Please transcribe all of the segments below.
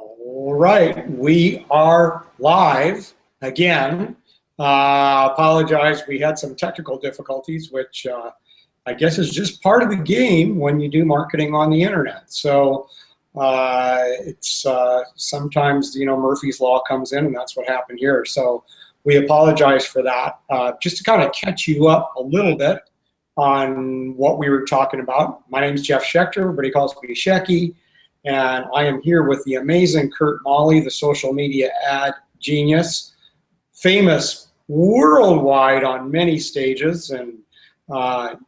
All right, we are live again. Apologize, we had some technical difficulties, which I guess is just part of the game when you do marketing on the internet. So it's sometimes, Murphy's Law comes in, and that's what happened here. So we apologize for that. Just to kind of catch you up a little bit on what we were talking about. My name is Jeff Schechter. Everybody calls me Shecky. And I am here with the amazing Kurt Molly, the social media ad genius, famous worldwide on many stages and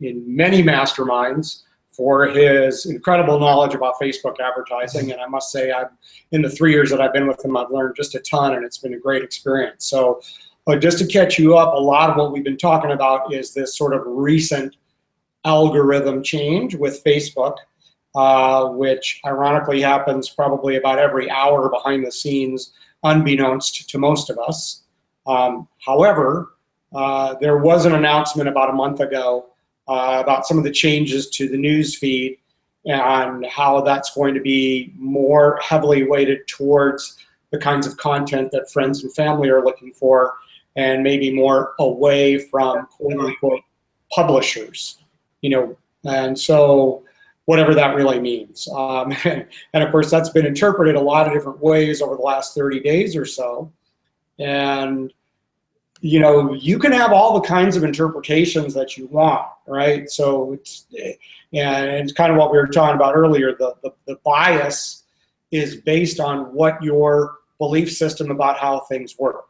in many masterminds for his incredible knowledge about Facebook advertising. And I must say, in the 3 years that I've been with him, I've learned just a ton, and it's been a great experience. So just to catch you up, a lot of what we've been talking about is this sort of recent algorithm change with Facebook. Which ironically happens probably about every hour behind the scenes, unbeknownst to most of us. However, there was an announcement about a month ago about some of the changes to the news feed and how that's going to be more heavily weighted towards the kinds of content that friends and family are looking for, and maybe more away from quote-unquote publishers, and so whatever that really means. And of course, that's been interpreted a lot of different ways over the last 30 days or so. And, you can have all the kinds of interpretations that you want, right? So it's kind of what we were talking about earlier. The bias is based on what your belief system about how things work,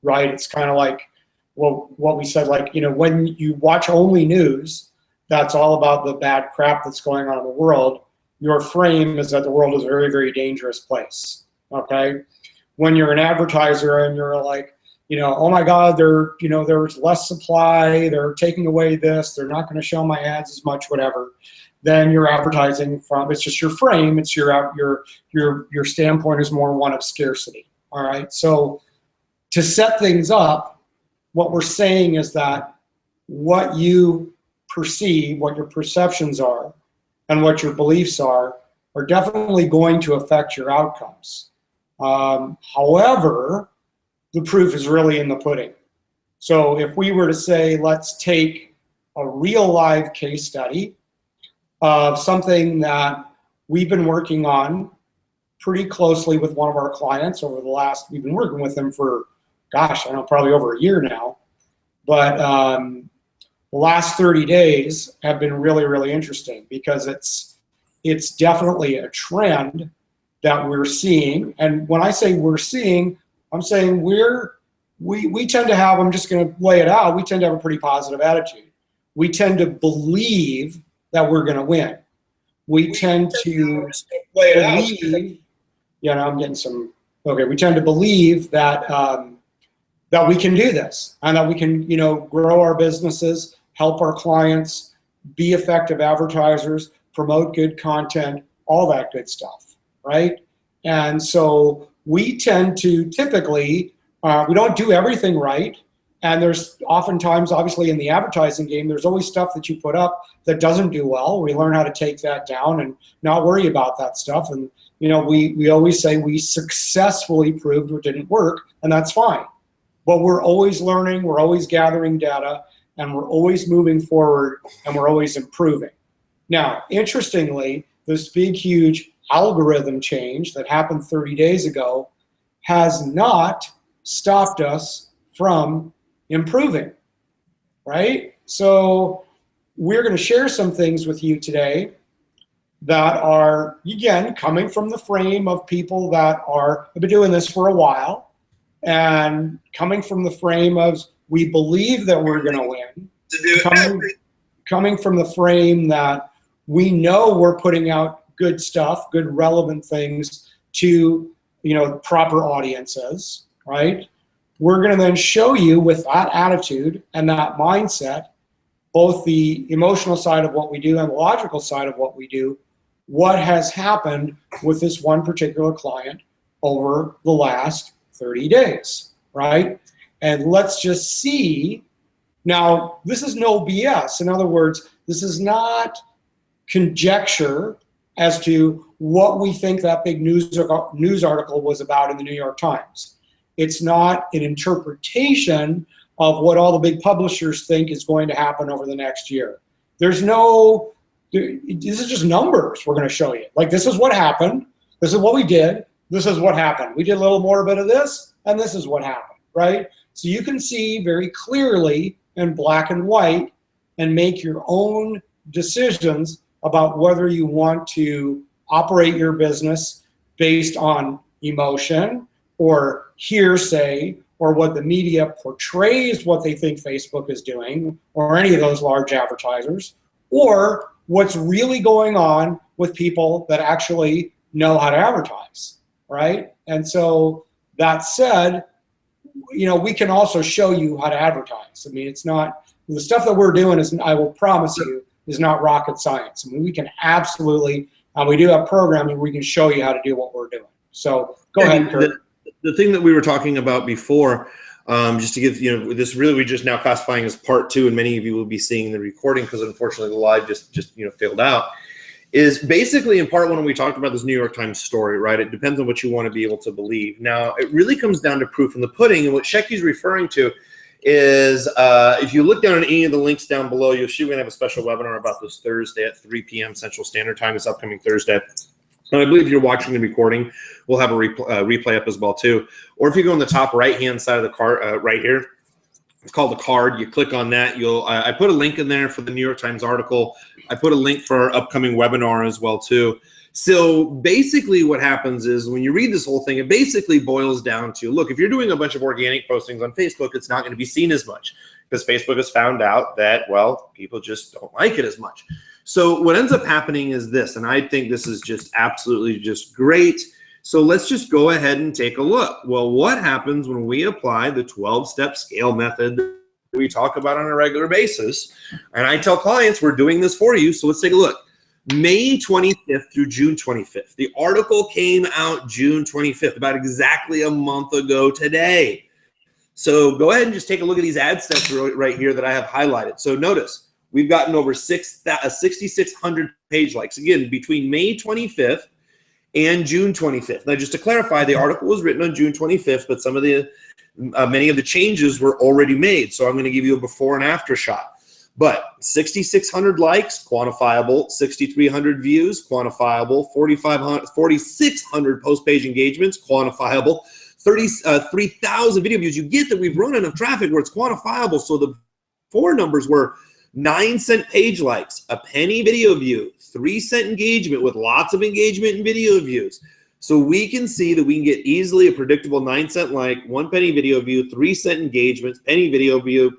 right? It's kind of like what we said, when you watch only news, that's all about the bad crap that's going on in the world. Your frame is that the world is a very, very dangerous place, okay? When you're an advertiser and you're like, oh my God, there's less supply, they're taking away this, they're not gonna show my ads as much, whatever, then you're advertising from, it's just your frame, it's your standpoint is more one of scarcity, all right? So to set things up, what we're saying is that what you perceive, what your perceptions are, and what your beliefs are definitely going to affect your outcomes. However, the proof is really in the pudding. So if we were to say, let's take a real live case study of something that we've been working on pretty closely with one of our clients over the last, we've been working with them for, gosh, I don't know, probably over a year now, but the last 30 days have been really, really interesting because it's definitely a trend that we're seeing. And when I say we're seeing, I'm saying we tend to have, I'm just going to lay it out, we tend to have a pretty positive attitude. We tend to believe that we're going to win. We tend to believe, I'm getting some, okay, we tend to believe that that we can do this and that we can, grow our businesses, help our clients, be effective advertisers, promote good content, all that good stuff, right? And so we tend to typically, we don't do everything right. And there's oftentimes, obviously in the advertising game, there's always stuff that you put up that doesn't do well. We learn how to take that down and not worry about that stuff. And, we always say we successfully proved what didn't work, and that's fine. But we're always learning, we're always gathering data, and we're always moving forward, and we're always improving. Now, interestingly, this big, huge algorithm change that happened 30 days ago has not stopped us from improving, right? So we're going to share some things with you today that are, again, coming from the frame of people that have been doing this for a while, and coming from the frame of we believe that we're going to win, coming from the frame that we know we're putting out good stuff, good relevant things to proper audiences, right? We're going to then show you with that attitude and that mindset, both the emotional side of what we do and the logical side of what we do, what has happened with this one particular client over the last 30 days, right? And let's just see. Now, this is no BS. In other words, this is not conjecture as to what we think that big news article was about in the New York Times. It's not an interpretation of what all the big publishers think is going to happen over the next year. There's no, this is just numbers we're going to show you. Like, this is what happened. This is what we did. This is what happened. We did a little more bit of this, and this is what happened, right? So you can see very clearly in black and white and make your own decisions about whether you want to operate your business based on emotion or hearsay or what the media portrays what they think Facebook is doing, or any of those large advertisers, or what's really going on with people that actually know how to advertise, right? And so that said, you know, we can also show you how to advertise. I mean, it's not, the stuff that we're doing is, I will promise you, is not rocket science. I mean, we can absolutely, we do have programming where we can show you how to do what we're doing. So go ahead, Kurt. The thing that we were talking about before, just to give, you know, this really we just now classifying as part 2, and many of you will be seeing the recording because unfortunately the live just you know failed out, is basically in part 1 when we talked about this New York Times story, right? It depends on what you want to be able to believe. Now, it really comes down to proof in the pudding, and what Shecky's referring to is if you look down at any of the links down below, you'll see we're going to have a special webinar about this Thursday at 3 p.m. Central Standard Time, this upcoming Thursday. And I believe if you're watching the recording, we'll have a replay up as well too. Or if you go on the top right-hand side of the card right here, it's called the card. You click on that. You'll I put a link in there for the New York Times article. I put a link for our upcoming webinar as well too. So basically what happens is when you read this whole thing, it basically boils down to, look, if you're doing a bunch of organic postings on Facebook, it's not going to be seen as much because Facebook has found out that, well, people just don't like it as much. So what ends up happening is this, and I think this is just absolutely just great. So let's just go ahead and take a look. Well, what happens when we apply the 12-step scale method that we talk about on a regular basis? And I tell clients, we're doing this for you. So let's take a look. May 25th through June 25th. The article came out June 25th, about exactly a month ago today. So go ahead and just take a look at these ad steps right here that I have highlighted. So notice, we've gotten over 6,600 page likes. Again, between May 25th and June 25th. Now, just to clarify, the article was written on June 25th, but some of the many of the changes were already made. So I'm going to give you a before and after shot. But 6,600 likes, quantifiable. 6,300 views, quantifiable. 4,600 post-page engagements, quantifiable. 3,000 video views. You get that we've run enough traffic where it's quantifiable. So the 4 numbers were 9-cent page likes, a penny video view, 3-cent engagement with lots of engagement and video views. So we can see that we can get easily a predictable 9-cent like, 1 penny video view, 3-cent engagements, penny video view,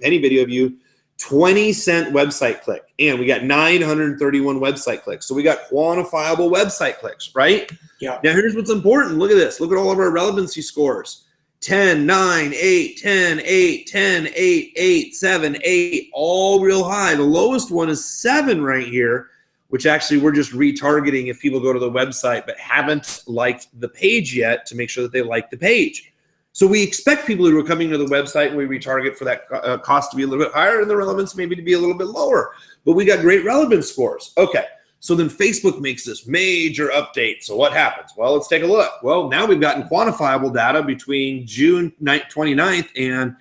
20-cent website click. And we got 931 website clicks. So we got quantifiable website clicks, right? Yeah. Now here's what's important. Look at this. Look at all of our relevancy scores. 10, 9, 8, 10, 8, 10, 8, 8, 7, 8, all real high. The lowest one is 7 right here, which actually we're just retargeting if people go to the website but haven't liked the page yet to make sure that they like the page. So we expect people who are coming to the website and we retarget for that cost to be a little bit higher and the relevance maybe to be a little bit lower. But we got great relevance scores. Okay. So then Facebook makes this major update. So what happens? Well, let's take a look. Well, now we've gotten quantifiable data between June 29th and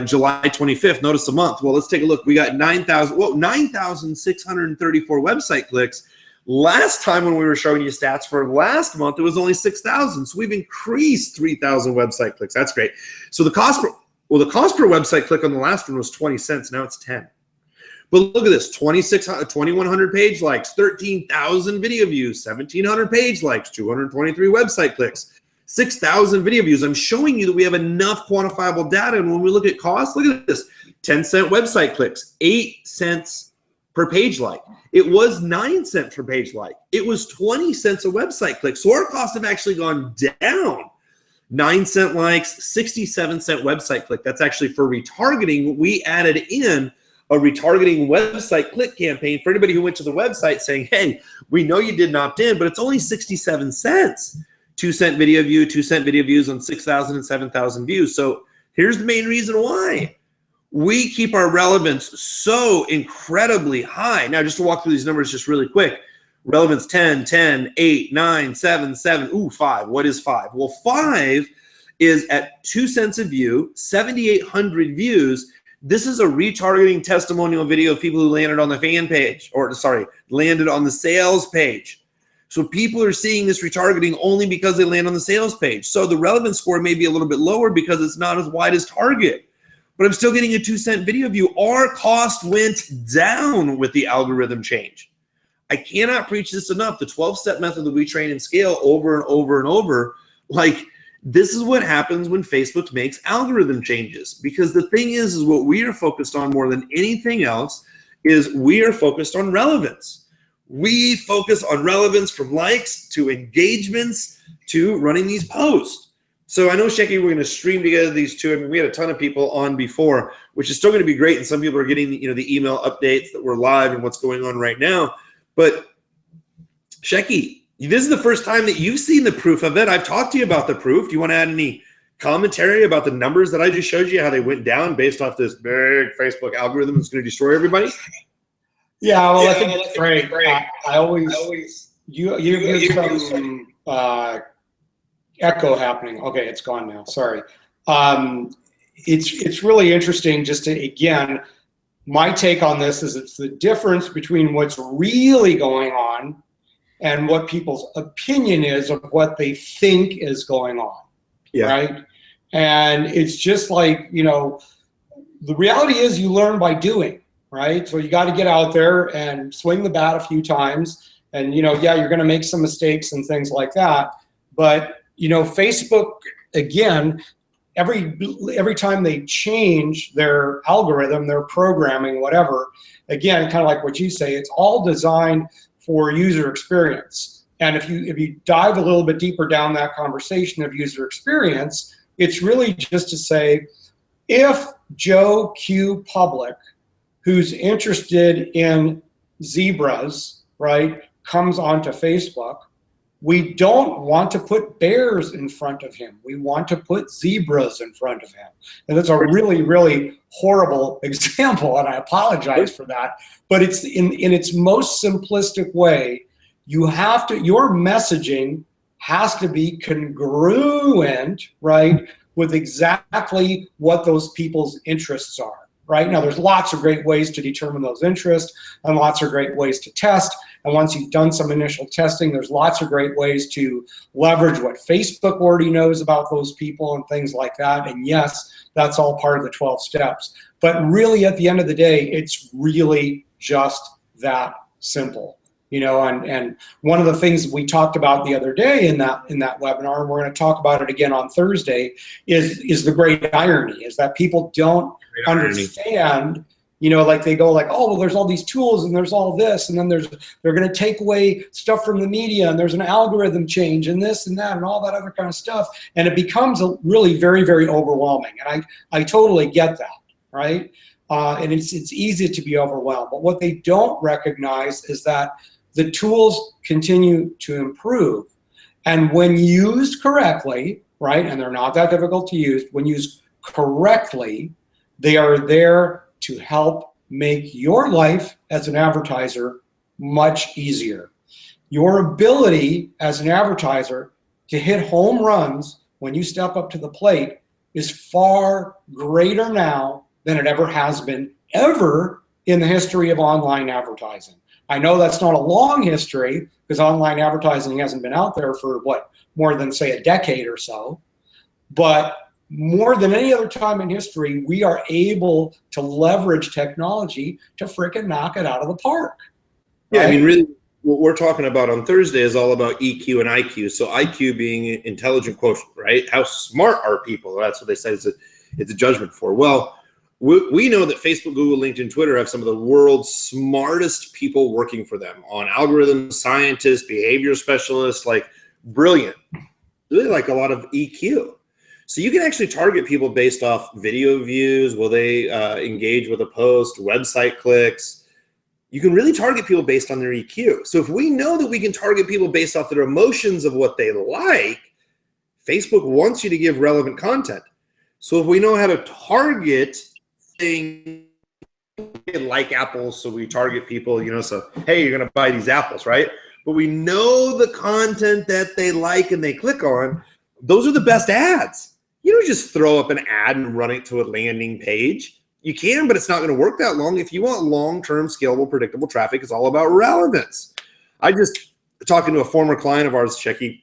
July 25th. Notice a month. Well, let's take a look. We got 9,634 website clicks. Last time when we were showing you stats for last month, it was only 6,000. So we've increased 3,000 website clicks. That's great. So the cost per website click on the last one was 20 cents. Now it's 10. But look at this, 2,100 page likes, 13,000 video views, 1,700 page likes, 223 website clicks, 6,000 video views. I'm showing you that we have enough quantifiable data. And when we look at cost, look at this, 10-cent website clicks, 8 cents per page like. It was 9 cents per page like. It was 20 cents a website click. So our costs have actually gone down. 9-cent likes, 67-cent website click. That's actually for retargeting. We added in a retargeting website click campaign for anybody who went to the website saying, hey, we know you didn't opt in, but it's only 67 cents. 2-cent video view, 2-cent video views on 6,000 and 7,000 views. So here's the main reason why. We keep our relevance so incredibly high. Now, just to walk through these numbers just really quick. relevance 10, 10, 8, 9, 7, 7. Ooh, 5. What is 5? Well, 5 is at 2 cents a view, 7,800 views. This is a retargeting testimonial video of people who landed on the fan page, or sorry, landed on the sales page. So people are seeing this retargeting only because they land on the sales page. So the relevance score may be a little bit lower because it's not as wide as target, but I'm still getting a 2 cent video view. Our cost went down with the algorithm change. I cannot preach this enough. The 12-step method that we train and scale over and over and over, like, this is what happens when Facebook makes algorithm changes. Because the thing is what we are focused on more than anything else is we are focused on relevance. We focus on relevance from likes to engagements to running these posts. So I know, Shecky, we're going to stream together these two. I mean, we had a ton of people on before, which is still going to be great. And some people are getting, the email updates that we're live and what's going on right now. But Shecky, this is the first time that you've seen the proof of it. I've talked to you about the proof. Do you want to add any commentary about the numbers that I just showed you, how they went down based off this big Facebook algorithm that's going to destroy everybody? Yeah, well, I think it's great. I always you have some echo happening. Okay, it's gone now. Sorry. It's really interesting. Just to, again, my take on this is it's the difference between what's really going on and what people's opinion is of what they think is going on. Yeah. Right. And it's just like, the reality is you learn by doing. Right? So you got to get out there and swing the bat a few times. And, yeah, you're going to make some mistakes and things like that. But, Facebook, again, every time they change their algorithm, their programming, whatever, again, kind of like what you say, it's all designed for user experience. And if you dive a little bit deeper down that conversation of user experience, it's really just to say, if Joe Q. Public, who's interested in zebras, right, comes onto Facebook, we don't want to put bears in front of him. We want to put zebras in front of him. And that's a really, really horrible example, and I apologize for that. But it's in its most simplistic way, your messaging has to be congruent, right, with exactly what those people's interests are. Right now, there's lots of great ways to determine those interests and lots of great ways to test. And once you've done some initial testing, there's lots of great ways to leverage what Facebook already knows about those people and things like that. And yes, that's all part of the 12 steps. But really, at the end of the day, it's really just that simple. And one of the things we talked about the other day in that webinar, and we're going to talk about it again on Thursday, is the great irony, is that people don't understand, like they go like, oh, well, there's all these tools and there's all this, and then they're going to take away stuff from the media, and there's an algorithm change and this and that and all that other kind of stuff, and it becomes really very, very overwhelming. And I totally get that, right? And it's easy to be overwhelmed, but what they don't recognize is that the tools continue to improve. And when used correctly, right, and they're not that difficult to use, when used correctly, they are there to help make your life as an advertiser much easier. Your ability as an advertiser to hit home runs when you step up to the plate is far greater now than it ever has been, ever in the history of online advertising. I know that's not a long history because online advertising hasn't been out there for more than, say, a decade or so. But more than any other time in history, we are able to leverage technology to frickin' knock it out of the park. Right? Yeah, I mean, really, what we're talking about on Thursday is all about EQ and IQ. So IQ being intelligent quotient, right? How smart are people? That's what they say it's a judgment for. Well, we know that Facebook, Google, LinkedIn, Twitter have some of the world's smartest people working for them on algorithms, scientists, behavior specialists, like brilliant, really like a lot of EQ. So you can actually target people based off video views. Will they engage with a post, website clicks? You can really target people based on their EQ. So if we know that we can target people based off their emotions of what they like, Facebook wants you to give relevant content. So if we know how to target things like apples, so we target people, so, hey, you're going to buy these apples, right? but we know the content that they like and they click on, those are the best ads. You don't just throw up an ad and run it to a landing page. You can, but it's not going to work that long. If you want long-term, scalable, predictable traffic, it's all about relevance. I just talking to a former client of ours, Shecky,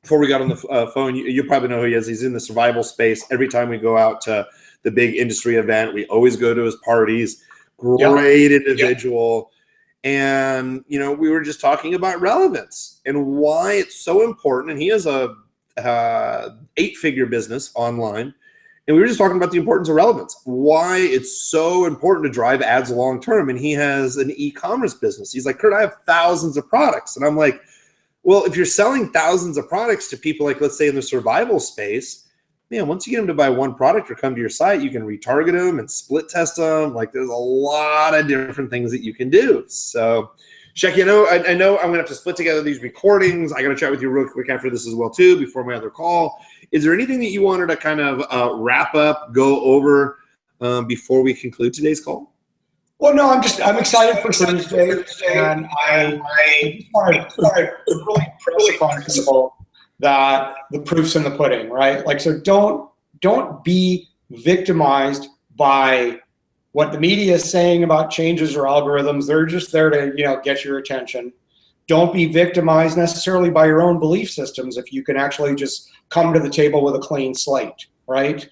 before we got on the phone. You probably know who he is. He's in the survival space. Every time we go out to the big industry event, we always go to his parties. Great individual. And, you know, we were just talking about relevance and why it's so important. And he has a 8-figure business online. And we were just talking about the importance of relevance, why it's so important to drive ads long term. And he has an e-commerce business. He's like, Kurt, I have thousands of products. And I'm like, well, if you're selling thousands of products to people, like, let's say in the survival space, man, once you get them to buy one product or come to your site, you can retarget them and split test them. Like, there's a lot of different things that you can do. So, Shecky, I know I'm going to have to split together these recordings. I got to chat with you real quick after this as well, too, before my other call. Is there anything that you wanted to kind of wrap up, go over before we conclude today's call? Well, no, I'm excited for Thursday, and I want to really press upon people that the proof's in the pudding, right? Like, so don't be victimized by what the media is saying about changes or algorithms. They're just there to, you know, get your attention. Don't be victimized necessarily by your own belief systems if you can actually just come to the table with a clean slate, right?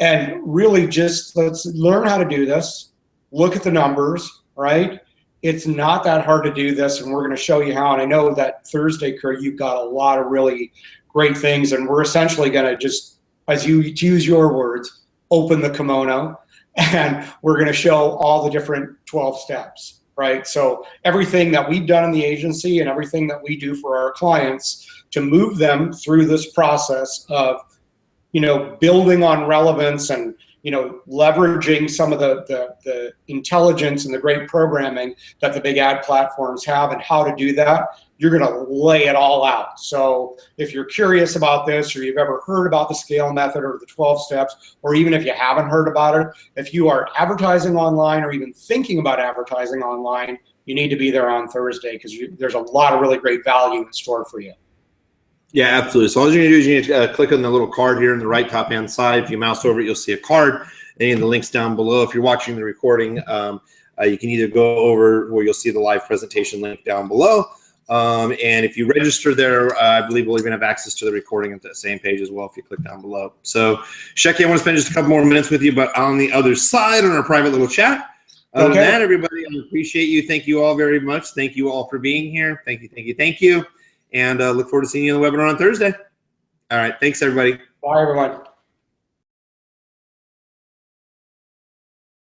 And really just let's learn how to do this. Look at the numbers, right? It's not that hard to do this, and we're going to show you how. And I know that Thursday, Kurt, you've got a lot of really great things, and we're essentially going to just, as you use your words, open the kimono, and we're going to show all the different 12 steps, right? So everything that we've done in the agency and everything that we do for our clients to move them through this process of, you know, building on relevance and, you know, leveraging some of the intelligence and the great programming that the big ad platforms have and how to do that, you're going to lay it all out. So if you're curious about this, or you've ever heard about the scale method or the 12 steps, or even if you haven't heard about it, if you are advertising online or even thinking about advertising online, you need to be there on Thursday because there's a lot of really great value in store for you. Yeah, absolutely. So all you're going to do is you need to click on the little card here in the right top-hand side. If you mouse over it, you'll see a card. Any of the links down below. If you're watching the recording, you can either go over where you'll see the live presentation link down below. And if you register there, I believe we'll even have access to the recording at the same page as well if you click down below. So, Shecky, I want to spend just a couple more minutes with you, but on the other side on our private little chat. Other than that, everybody, I appreciate you. Thank you all very much. Thank you all for being here. Thank you, thank you, thank you. And look forward to seeing you on the webinar on Thursday. All right. Thanks, everybody. Bye, everyone.